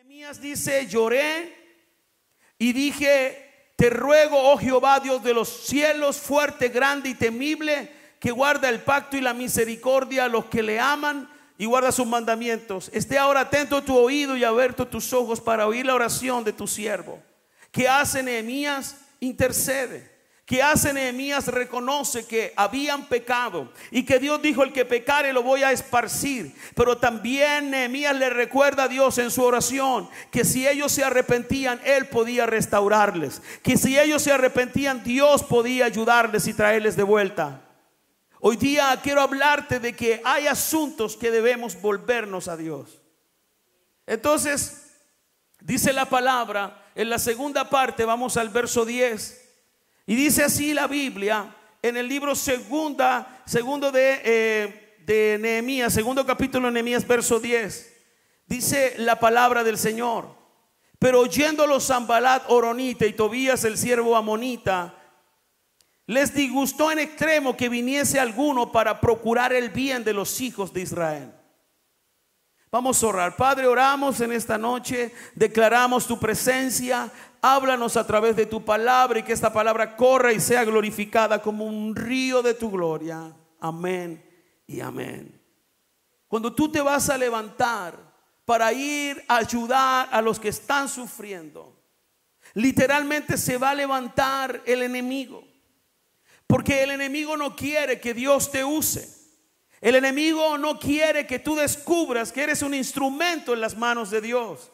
Nehemías dice: lloré y dije, te ruego, oh Jehová, Dios de los cielos, fuerte, grande y temible, que guarda el pacto y la misericordia a los que le aman y guarda sus mandamientos. Esté ahora atento tu oído y abierto tus ojos para oír la oración de tu siervo. ¿Qué hace Nehemías? Intercede. ¿Qué hace Nehemías? Reconoce que habían pecado y que Dios dijo: el que pecare lo voy a esparcir. Pero también Nehemías le recuerda a Dios en su oración que si ellos se arrepentían, Él podía restaurarles, que si ellos se arrepentían, Dios podía ayudarles y traerles de vuelta. Hoy día quiero hablarte de que hay asuntos que debemos volvernos a Dios. Entonces dice la palabra en la segunda parte, vamos al verso 10. Y dice así la Biblia en el libro segundo de Nehemías, segundo capítulo de Nehemías, verso 10. Dice la palabra del Señor: pero oyéndolo Sanballat horonita y Tobías el siervo amonita, les disgustó en extremo que viniese alguno para procurar el bien de los hijos de Israel. Vamos a orar. Padre, oramos en esta noche, declaramos tu presencia. Háblanos a través de tu palabra y que esta palabra corra y sea glorificada como un río de tu gloria. Amén y amén. Cuando tú te vas a levantar para ir a ayudar a los que están sufriendo, literalmente se va a levantar el enemigo, porque el enemigo no quiere que Dios te use. El enemigo no quiere que tú descubras que eres un instrumento en las manos de Dios.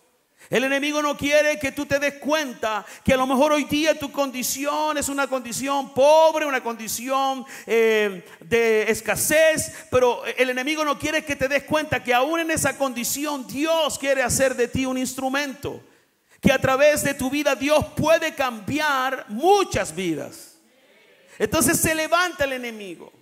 El enemigo no quiere que tú te des cuenta que a lo mejor hoy día tu condición es una condición pobre, una condición de escasez, pero el enemigo no quiere que te des cuenta que aún en esa condición Dios quiere hacer de ti un instrumento, que a través de tu vida Dios puede cambiar muchas vidas. Entonces se levanta el enemigo.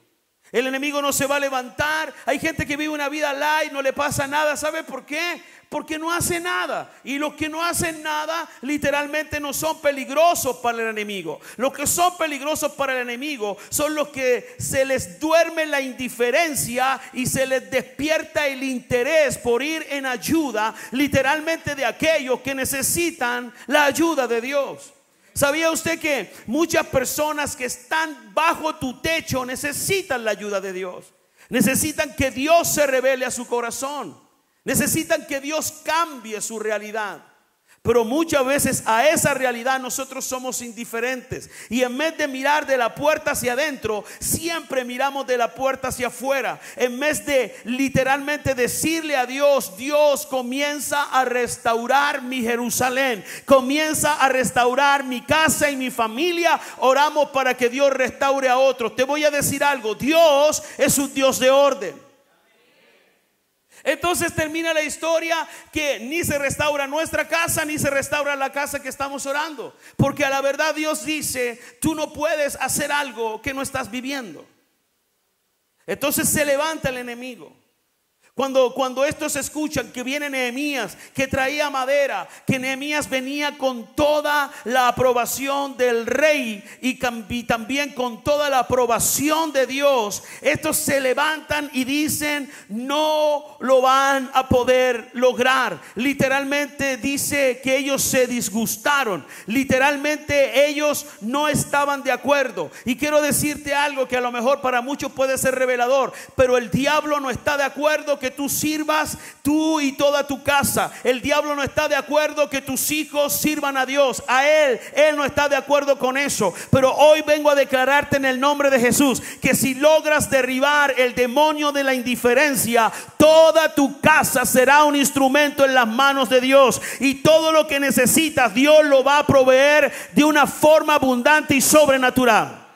El enemigo no se va a levantar. Hay gente que vive una vida light, no le pasa nada. ¿Sabe por qué? Porque no hace nada. Y los que no hacen nada literalmente no son peligrosos para el enemigo. Los que son peligrosos para el enemigo son los que se les duerme la indiferencia y se les despierta el interés por ir en ayuda, literalmente, de aquellos que necesitan la ayuda de Dios. ¿Sabía usted que muchas personas que están bajo tu techo necesitan la ayuda de Dios? Necesitan que Dios se revele a su corazón. Necesitan que Dios cambie su realidad. Pero muchas veces a esa realidad nosotros somos indiferentes. Y en vez de mirar de la puerta hacia adentro, siempre miramos de la puerta hacia afuera. En vez de literalmente decirle a Dios: Dios, comienza a restaurar mi Jerusalén, comienza a restaurar mi casa y mi familia. Oramos para que Dios restaure a otros. Te voy a decir algo: Dios es un Dios de orden. Entonces termina la historia que ni se restaura nuestra casa, ni se restaura la casa que estamos orando, porque a la verdad Dios dice: tú no puedes hacer algo que no estás viviendo. Entonces se levanta el enemigo. Cuando estos escuchan que viene Nehemías, que traía madera, que Nehemías venía con toda la aprobación del rey y también con toda la aprobación de Dios, estos se levantan y dicen: no lo van a poder lograr. Literalmente dice que ellos se disgustaron. Literalmente ellos no estaban de acuerdo. Y quiero decirte algo que a lo mejor para muchos puede ser revelador, pero el diablo no está de acuerdo que tú sirvas, tú y toda tu casa. El diablo no está de acuerdo que tus hijos sirvan a Dios. Él no está de acuerdo con eso. Pero hoy vengo a declararte en el nombre de Jesús que si logras derribar el demonio de la indiferencia, toda tu casa será un instrumento en las manos de Dios. Y todo lo que necesitas, Dios lo va a proveer de una forma abundante y sobrenatural.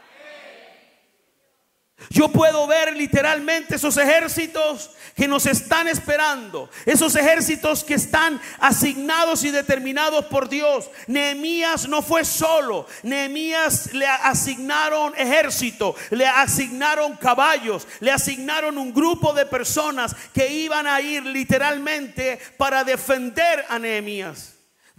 Yo puedo ver literalmente esos ejércitos que nos están esperando, esos ejércitos que están asignados y determinados por Dios. Nehemías no fue solo. Nehemías le asignaron ejército, le asignaron caballos, le asignaron un grupo de personas que iban a ir literalmente para defender a Nehemías.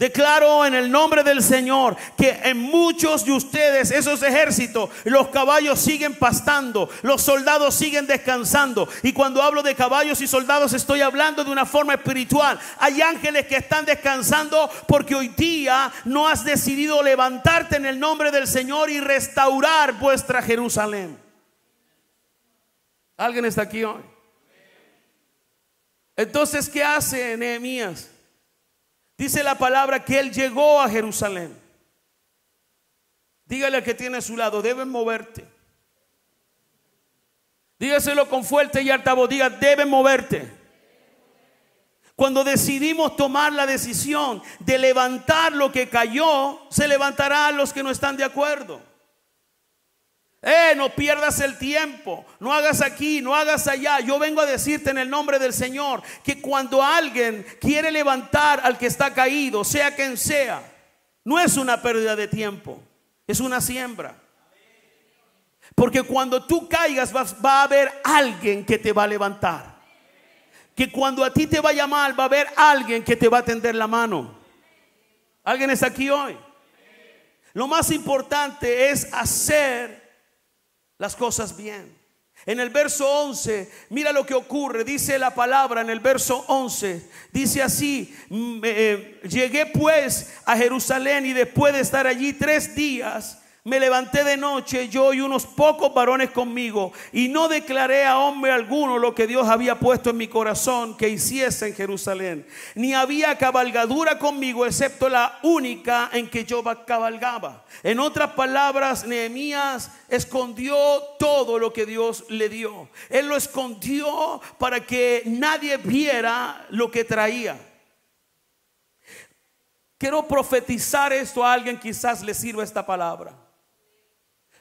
Declaro en el nombre del Señor que en muchos de ustedes, esos ejércitos, los caballos siguen pastando, los soldados siguen descansando. Y cuando hablo de caballos y soldados, estoy hablando de una forma espiritual. Hay ángeles que están descansando porque hoy día no has decidido levantarte en el nombre del Señor y restaurar vuestra Jerusalén. ¿Alguien está aquí hoy? Entonces, ¿qué hace Nehemías? Dice la palabra que él llegó a Jerusalén. Dígale al que tiene a su lado: deben moverte. Dígaselo con fuerte y altavoz. Diga: deben moverte. Cuando decidimos tomar la decisión de levantar lo que cayó, se levantarán los que no están de acuerdo. No pierdas el tiempo, no hagas aquí, no hagas allá. Yo vengo a decirte en el nombre del Señor que cuando alguien quiere levantar al que está caído, sea quien sea, no es una pérdida de tiempo, es una siembra. Porque cuando tú caigas va a haber alguien que te va a levantar. Que cuando a ti te vaya mal va a haber alguien que te va a tender la mano. ¿Alguien está aquí hoy? Lo más importante es hacer las cosas bien. En el verso 11, mira lo que ocurre. Dice la palabra en el verso 11, dice así: llegué pues a Jerusalén y después de estar allí 3 días, me levanté de noche, yo y unos pocos varones conmigo, y no declaré a hombre alguno lo que Dios había puesto en mi corazón que hiciese en Jerusalén. Ni había cabalgadura conmigo, excepto la única en que yo cabalgaba. En otras palabras, Nehemías escondió todo lo que Dios le dio. Él lo escondió para que nadie viera lo que traía. Quiero profetizar esto a alguien, quizás le sirva esta palabra.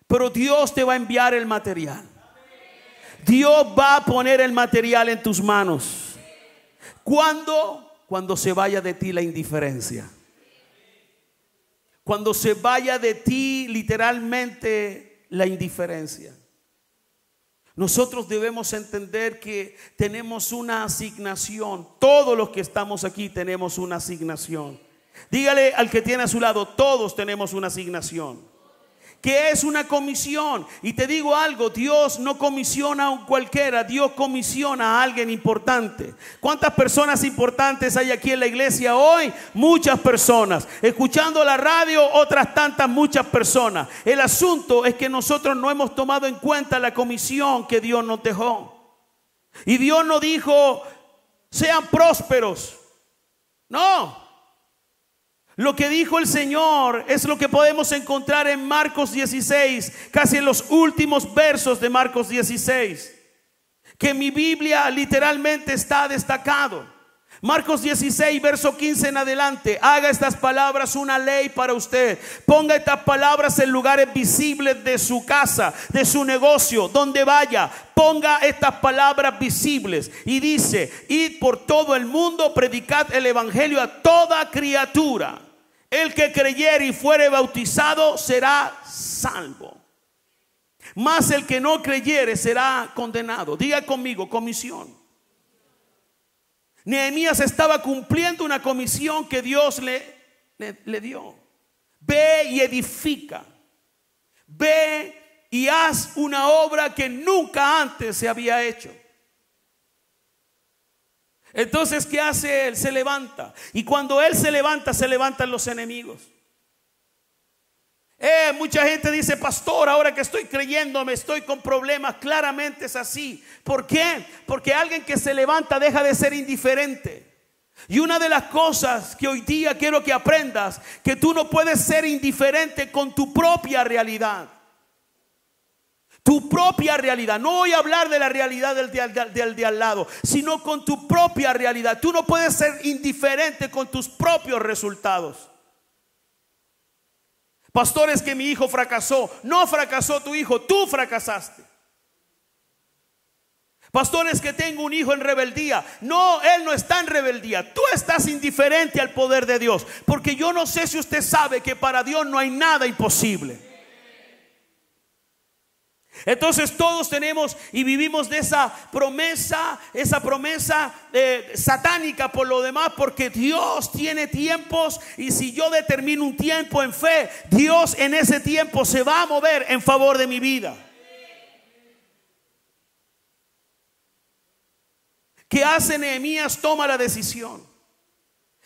Pero Dios te va a enviar el material. Dios va a poner el material en tus manos. Cuando se vaya de ti la indiferencia. Cuando se vaya de ti literalmente la indiferencia. Nosotros debemos entender que tenemos una asignación. Todos los que estamos aquí tenemos una asignación. Dígale al que tiene a su lado: todos tenemos una asignación. ¿Qué es una comisión? Y te digo algo: Dios no comisiona a un cualquiera, Dios comisiona a alguien importante. ¿Cuántas personas importantes hay aquí en la iglesia hoy? Muchas personas. Escuchando la radio, otras tantas, muchas personas. El asunto es que nosotros no hemos tomado en cuenta la comisión que Dios nos dejó. Y Dios no dijo: sean prósperos. No. Lo que dijo el Señor es lo que podemos encontrar en Marcos 16, casi en los últimos versos de Marcos 16, que en mi Biblia literalmente está destacado. Marcos 16, verso 15 en adelante: haga estas palabras una ley para usted. Ponga estas palabras en lugares visibles de su casa, de su negocio, donde vaya. Ponga estas palabras visibles. Y dice: id por todo el mundo, predicad el evangelio a toda criatura. El que creyere y fuere bautizado será salvo, mas el que no creyere será condenado. Diga conmigo: comisión. Nehemías estaba cumpliendo una comisión que Dios le dio. Ve y edifica. Ve y haz una obra que nunca antes se había hecho. Entonces, ¿qué hace él? Se levanta. Y cuando él se levantan los enemigos. Mucha gente dice: pastor, ahora que estoy creyendo me estoy con problemas. Claramente es así. ¿Por qué? Porque alguien que se levanta deja de ser indiferente. Y una de las cosas que hoy día quiero que aprendas, que tú no puedes ser indiferente con tu propia realidad. Tu propia realidad. No voy a hablar de la realidad del de al lado, sino con tu propia realidad. Tú no puedes ser indiferente con tus propios resultados. Pastores, que mi hijo fracasó. No fracasó tu hijo, tú fracasaste. Pastores, que tengo un hijo en rebeldía. No, él no está en rebeldía. Tú estás indiferente al poder de Dios. Porque yo no sé si usted sabe que para Dios no hay nada imposible. Entonces todos tenemos y vivimos de esa promesa satánica por lo demás, porque Dios tiene tiempos, y si yo determino un tiempo en fe, Dios en ese tiempo se va a mover en favor de mi vida. ¿Qué hace Nehemías? Toma la decisión.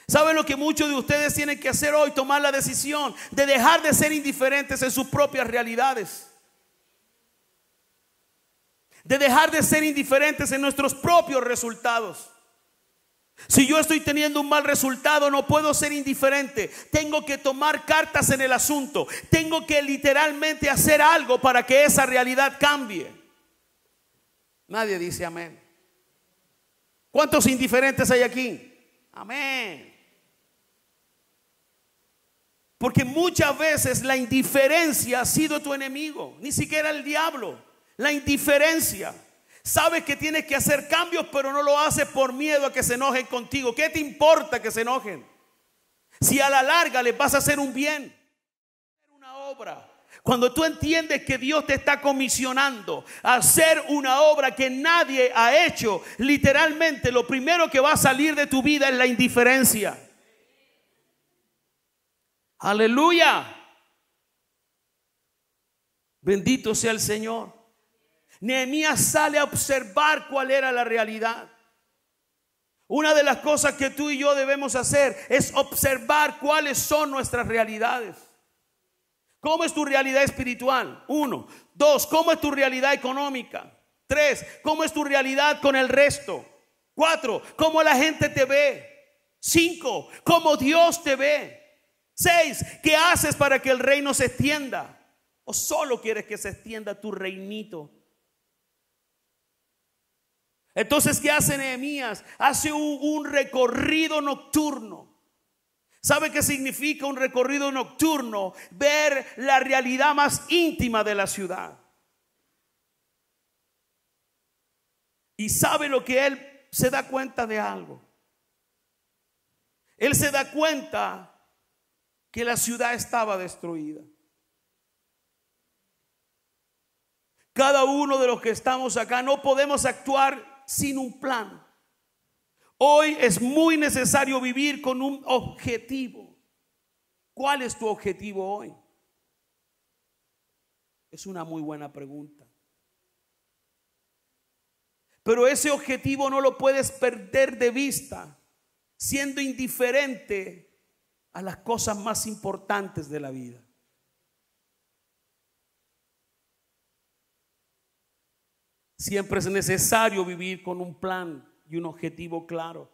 ¿Saben lo que muchos de ustedes tienen que hacer hoy? Tomar la decisión de dejar de ser indiferentes en sus propias realidades, de dejar de ser indiferentes en nuestros propios resultados. Si yo estoy teniendo un mal resultado, no puedo ser indiferente. Tengo que tomar cartas en el asunto. Tengo que literalmente hacer algo para que esa realidad cambie. Nadie dice amén. ¿Cuántos indiferentes hay aquí? Amén. Porque muchas veces la indiferencia ha sido tu enemigo. Ni siquiera el diablo. La indiferencia. Sabes que tienes que hacer cambios, pero no lo haces por miedo a que se enojen contigo. ¿Qué te importa que se enojen? Si a la larga les vas a hacer un bien, una obra. Cuando tú entiendes que Dios te está comisionando a hacer una obra que nadie ha hecho, literalmente lo primero que va a salir de tu vida es la indiferencia. Aleluya. Bendito sea el Señor. Nehemías sale a observar cuál era la realidad. Una de las cosas que tú y yo debemos hacer es observar cuáles son nuestras realidades. ¿Cómo es tu realidad espiritual? 1. 2. ¿Cómo es tu realidad económica? 3. ¿Cómo es tu realidad con el resto? 4. ¿Cómo la gente te ve? 5. ¿Cómo Dios te ve? 6. ¿Qué haces para que el reino se extienda? ¿O solo quieres que se extienda tu reinito? Entonces, ¿qué hace Nehemías? Hace un recorrido nocturno. ¿Sabe qué significa un recorrido nocturno? Ver la realidad más íntima de la ciudad. Y sabe lo que él se da cuenta de algo. Él se da cuenta que la ciudad estaba destruida. Cada uno de los que estamos acá no podemos actuar sin un plan. Hoy es muy necesario vivir con un objetivo. ¿Cuál es tu objetivo hoy? Es una muy buena pregunta. Pero ese objetivo no lo puedes perder de vista siendo indiferente a las cosas más importantes de la vida. Siempre es necesario vivir con un plan y un objetivo claro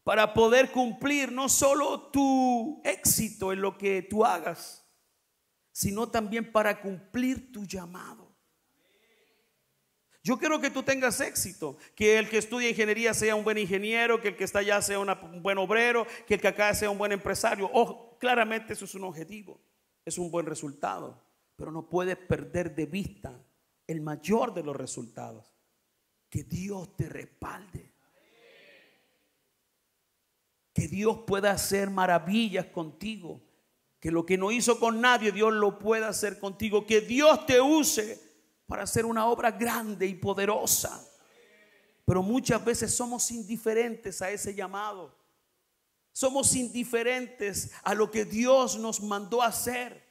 para poder cumplir no solo tu éxito en lo que tú hagas, sino también para cumplir tu llamado. Yo quiero que tú tengas éxito, que el que estudia ingeniería sea un buen ingeniero, que el que está allá sea un buen obrero, que el que acá sea un buen empresario. Claramente eso es un objetivo, es un buen resultado, pero no puedes perder de vista el mayor de los resultados: que Dios te respalde, que Dios pueda hacer maravillas contigo, que lo que no hizo con nadie Dios lo pueda hacer contigo, que Dios te use para hacer una obra grande y poderosa. Pero muchas veces somos indiferentes a ese llamado, somos indiferentes a lo que Dios nos mandó a hacer.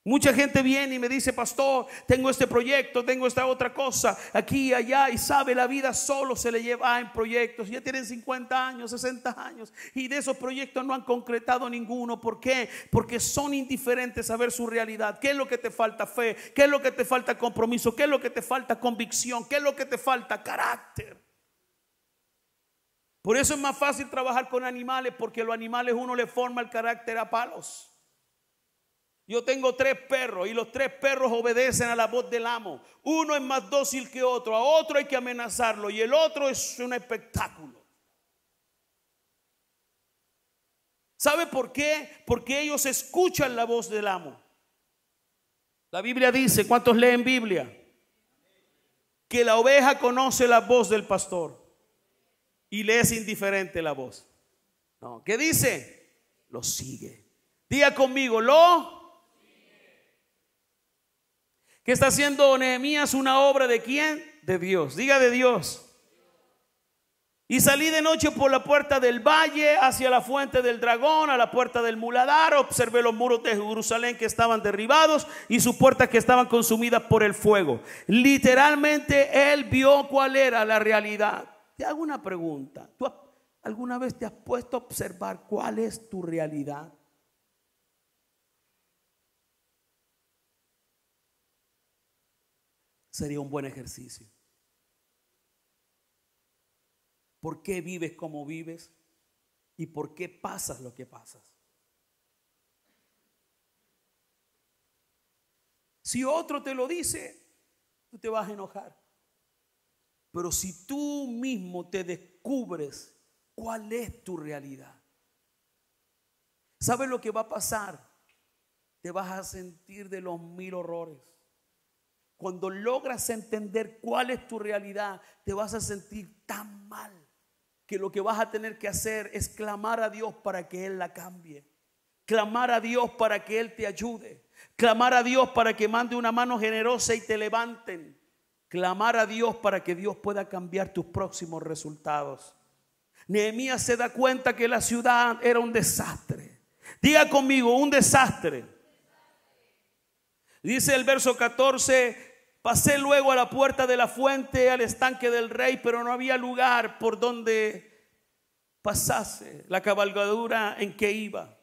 Mucha gente viene y me dice: pastor, tengo este proyecto, tengo esta otra cosa, aquí y allá. Y sabe, la vida solo se le lleva en proyectos. Ya tienen 50 años, 60 años, y de esos proyectos no han concretado ninguno. ¿Por qué? Porque son indiferentes a ver su realidad. ¿Qué es lo que te falta? Fe. ¿Qué es lo que te falta? Compromiso. ¿Qué es lo que te falta? Convicción. ¿Qué es lo que te falta? Carácter. Por eso es más fácil trabajar con animales, porque los animales uno le forma el carácter a palos. Yo tengo 3 perros y los 3 perros obedecen a la voz del amo. Uno es más dócil que otro, a otro hay que amenazarlo y el otro es un espectáculo. ¿Sabe por qué? Porque ellos escuchan la voz del amo. La Biblia dice, ¿cuántos leen Biblia? Que la oveja conoce la voz del pastor y le es indiferente la voz. No, ¿qué dice? Lo sigue. Diga conmigo, lo. ¿Qué está haciendo Nehemías? Una obra ¿de quién? De Dios. Diga de Dios. Y salí de noche por la puerta del valle hacia la fuente del dragón, a la puerta del muladar. Observé los muros de Jerusalén que estaban derribados y sus puertas que estaban consumidas por el fuego. Literalmente él vio cuál era la realidad. Te hago una pregunta. ¿Tú alguna vez te has puesto a observar cuál es tu realidad? Sería un buen ejercicio. ¿Por qué vives como vives? ¿Y por qué pasas lo que pasas? Si otro te lo dice, tú te vas a enojar. Pero si tú mismo te descubres cuál es tu realidad, ¿sabes lo que va a pasar? Te vas a sentir de los 1000 horrores. Cuando logras entender cuál es tu realidad, te vas a sentir tan mal que lo que vas a tener que hacer es clamar a Dios para que Él la cambie. Clamar a Dios para que Él te ayude. Clamar a Dios para que mande una mano generosa y te levanten. Clamar a Dios para que Dios pueda cambiar tus próximos resultados. Nehemías se da cuenta que la ciudad era un desastre. Diga conmigo, un desastre. Dice el verso 14: pasé luego a la puerta de la fuente, al estanque del rey, pero no había lugar por donde pasase la cabalgadura en que iba.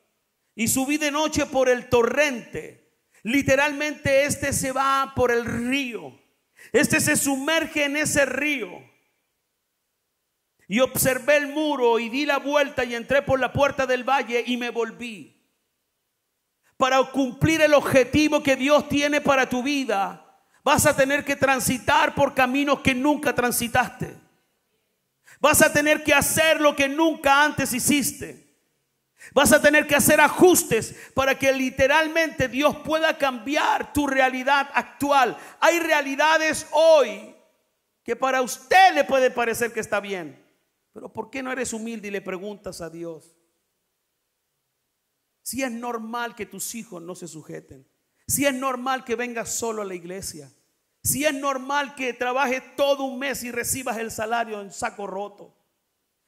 Y subí de noche por el torrente. Literalmente este se va por el río. Este se sumerge en ese río. Y observé el muro y di la vuelta y entré por la puerta del valle y me volví. Para cumplir el objetivo que Dios tiene para tu vida, vas a tener que transitar por caminos que nunca transitaste. Vas a tener que hacer lo que nunca antes hiciste. Vas a tener que hacer ajustes para que literalmente Dios pueda cambiar tu realidad actual. Hay realidades hoy que para usted le puede parecer que está bien, pero ¿por qué no eres humilde y le preguntas a Dios si es normal que tus hijos no se sujeten? Si es normal que vengas solo a la iglesia. Si es normal que trabajes todo un mes y recibas el salario en saco roto.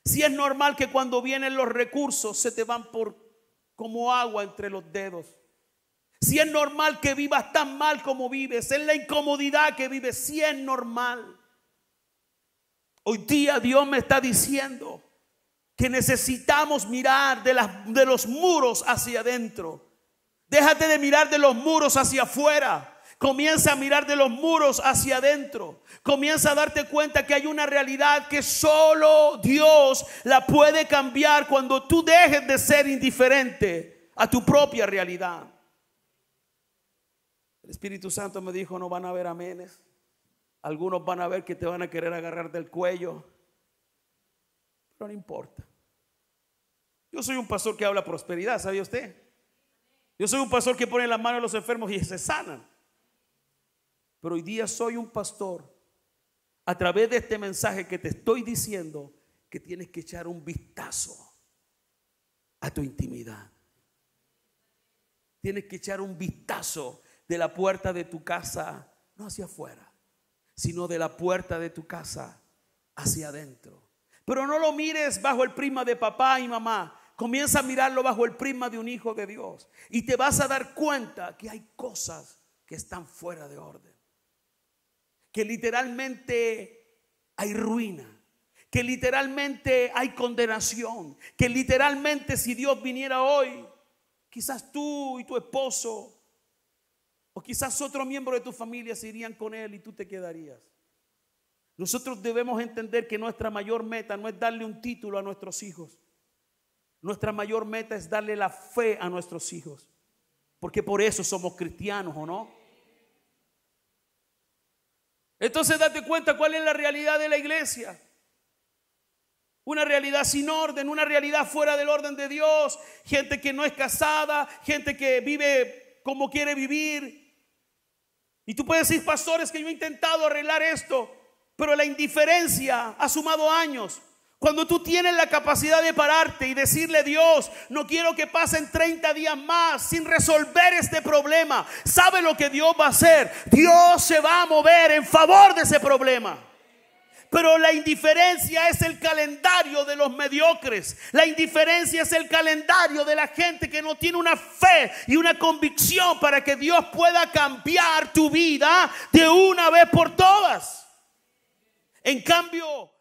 Si es normal que cuando vienen los recursos se te van como agua entre los dedos. Si es normal que vivas tan mal como vives, en la incomodidad que vives, si es normal. Hoy día Dios me está diciendo que necesitamos mirar de los muros hacia adentro. Déjate de mirar de los muros hacia afuera. Comienza a mirar de los muros hacia adentro. Comienza a darte cuenta que hay una realidad que solo Dios la puede cambiar cuando tú dejes de ser indiferente a tu propia realidad. El Espíritu Santo me dijo: no van a haber amenes. Algunos van a ver que te van a querer agarrar del cuello, pero no importa. Yo soy un pastor que habla prosperidad, ¿sabía usted? Yo soy un pastor que pone las manos a los enfermos y se sanan. Pero hoy día soy un pastor, a través de este mensaje que te estoy diciendo, que tienes que echar un vistazo a tu intimidad. Tienes que echar un vistazo de la puerta de tu casa, no hacia afuera, sino de la puerta de tu casa hacia adentro. Pero no lo mires bajo el prisma de papá y mamá. Comienza a mirarlo bajo el prisma de un hijo de Dios. Y te vas a dar cuenta que hay cosas que están fuera de orden. Que literalmente hay ruina. Que literalmente hay condenación. Que literalmente si Dios viniera hoy, quizás tú y tu esposo o quizás otro miembro de tu familia se irían con él y tú te quedarías. Nosotros debemos entender que nuestra mayor meta no es darle un título a nuestros hijos. Nuestra mayor meta es darle la fe a nuestros hijos, porque por eso somos cristianos, ¿o no? Entonces date cuenta cuál es la realidad de la iglesia. Una realidad sin orden, una realidad fuera del orden de Dios. Gente que no es casada, gente que vive como quiere vivir. Y tú puedes decir: pastores, que yo he intentado arreglar esto, pero la indiferencia ha sumado años. Cuando tú tienes la capacidad de pararte y decirle: Dios, no quiero que pasen 30 días más sin resolver este problema. ¿Sabe lo que Dios va a hacer? Dios se va a mover en favor de ese problema. Pero la indiferencia es el calendario de los mediocres. La indiferencia es el calendario de la gente que no tiene una fe y una convicción para que Dios pueda cambiar tu vida de una vez por todas. En cambio,